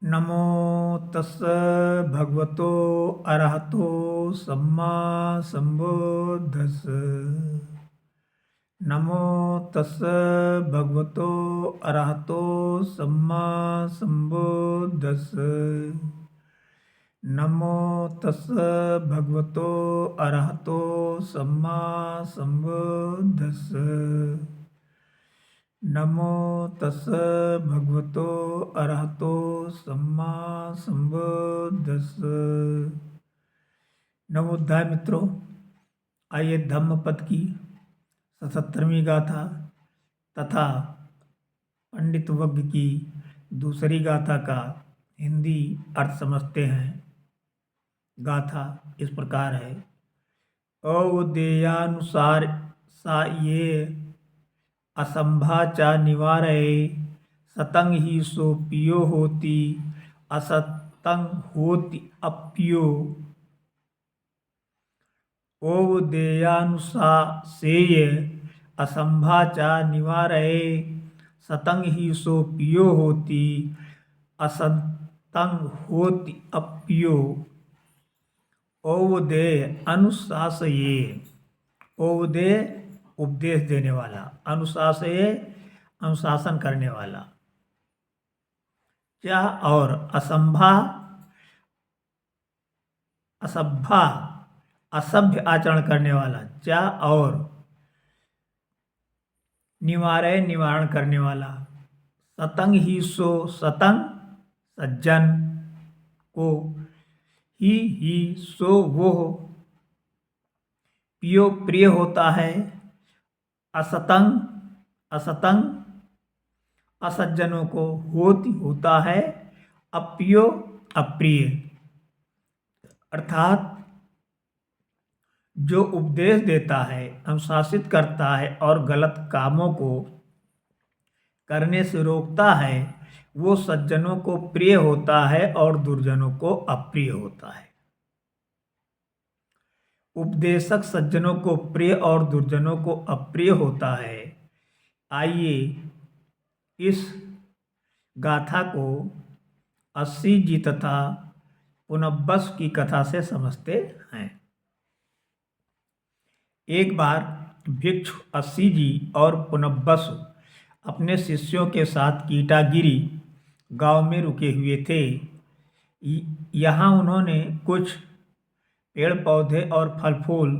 नमो तस् भगवतो अरहतो सम्मा संबुद्धस्। नमो तस् भगवतो अरहतो सम्मा संबुद्धस्। नमो तस् भगवतो अरहतो सम्मा संबुद्धस्। नमो तस् भगवतो अरहतो सम्मा संबुद्धस्। नवोध्याय मित्रों, आइए धम्मपद की 77वीं गाथा तथा पंडित वग्ग की दूसरी गाथा का हिंदी अर्थ समझते हैं। गाथा इस प्रकार है। अवदेयानुसार सा ये असंभा चा निवारये सतंग ही सो पियो होती असतंग होती अप्यो। ओवदेयानुसासेय असंभा चा निवारये सतंग ही सो पियो होती असतंग होती अप्यो। ओवदेय अनुशासये, ओवदेय उपदेश देने वाला, अनुशासये अनुशासन करने वाला, क्या और असंभा असभ्या असभ्य आचरण करने वाला, क्या और निवारय निवारण करने वाला, सतंग ही सो सतंग सज्जन को, ही सो वो पियो प्रिय होता है, असतंग असतंग असज्जनों को होता है, अप्रियो अप्रिय। अर्थात जो उपदेश देता है, अनुशासित करता है और गलत कामों को करने से रोकता है, वो सज्जनों को प्रिय होता है और दुर्जनों को अप्रिय होता है। उपदेशक सज्जनों को प्रिय और दुर्जनों को अप्रिय होता है। आइए इस गाथा को अस्सी जी तथा पुनब्बस की कथा से समझते हैं। एक बार भिक्षु अस्सी जी और पुनब्बस अपने शिष्यों के साथ कीटागिरी गांव में रुके हुए थे। यहाँ उन्होंने कुछ पेड़ पौधे और फल फूल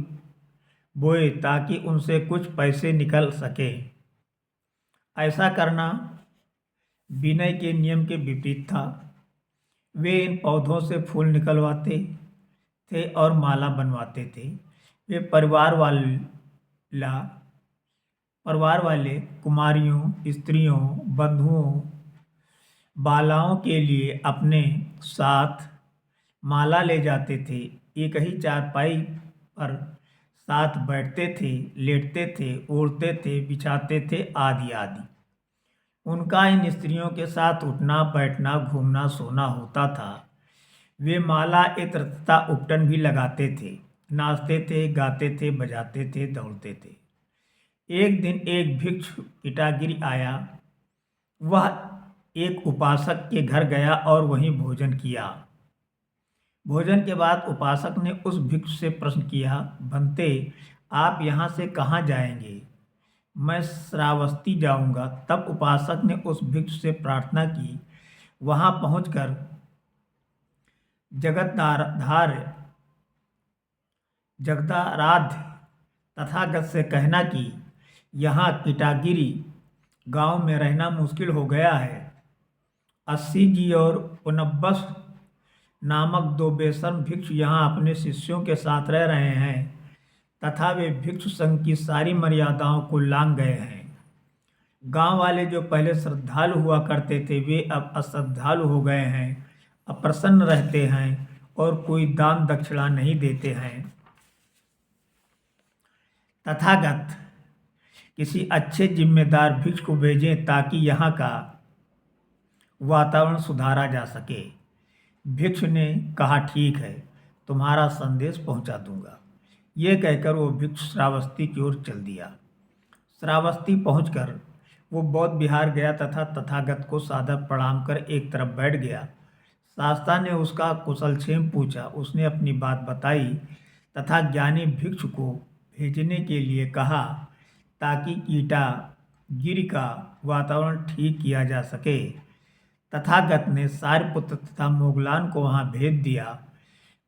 बोए ताकि उनसे कुछ पैसे निकल सके। ऐसा करना विनय के नियम के विपरीत था। वे इन पौधों से फूल निकलवाते थे और माला बनवाते थे। वे परिवार वाले कुमारियों, स्त्रियों, बंधुओं, बालाओं के लिए अपने साथ माला ले जाते थे। एक ही चारपाई पर साथ बैठते थे, लेटते थे, ओढ़ते थे, बिछाते थे आदि आदि। उनका इन स्त्रियों के साथ उठना बैठना, घूमना सोना होता था। वे माला इत्र तथा उपटन भी लगाते थे, नाचते थे, गाते थे, बजाते थे, दौड़ते थे। एक दिन एक भिक्षु कीटागिरी आया। वह एक उपासक के घर गया और वहीं भोजन किया। भोजन के बाद उपासक ने उस भिक्षु से प्रश्न किया, बनते आप यहाँ से कहाँ जाएंगे? मैं श्रावस्ती जाऊंगा। तब उपासक ने उस भिक्षु से प्रार्थना की, वहां पहुंचकर जगदाराध्य तथागत से कहना कि यहाँ कीटागिरी गांव में रहना मुश्किल हो गया है। अस्सी जी और पुनब्बस नामक दो बेशर्म भिक्षु यहाँ अपने शिष्यों के साथ रह रहे हैं तथा वे भिक्षु संघ की सारी मर्यादाओं को लांघ गए हैं। गांव वाले जो पहले श्रद्धालु हुआ करते थे, वे अब अश्रद्धालु हो गए हैं, अप्रसन्न रहते हैं और कोई दान दक्षिणा नहीं देते हैं। तथागत किसी अच्छे जिम्मेदार भिक्षु को भेजें ताकि यहाँ का वातावरण सुधारा जा सके। भिक्षु ने कहा, ठीक है, तुम्हारा संदेश पहुँचा दूंगा। ये कहकर वो भिक्षु श्रावस्ती की ओर चल दिया। श्रावस्ती पहुंचकर वो बौद्ध विहार गया तथा तथागत को सादर प्रणाम कर एक तरफ बैठ गया। शास्ता ने उसका कुशलक्षेम पूछा। उसने अपनी बात बताई तथा ज्ञानी भिक्षु को भेजने के लिए कहा ताकि कीटागिरी का वातावरण ठीक किया जा सके। तथागत ने सारिपुत्र तथा मोगलान को वहां भेज दिया।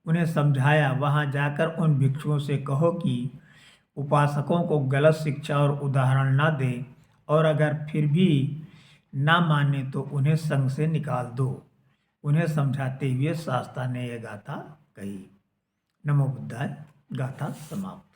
उन्हें समझाया, वहां जाकर उन भिक्षुओं से कहो कि उपासकों को गलत शिक्षा और उदाहरण न दे, और अगर फिर भी ना माने तो उन्हें संघ से निकाल दो। उन्हें समझाते हुए शास्ता ने यह गाथा कही। नमो बुद्धाय। गाथा समाप्त।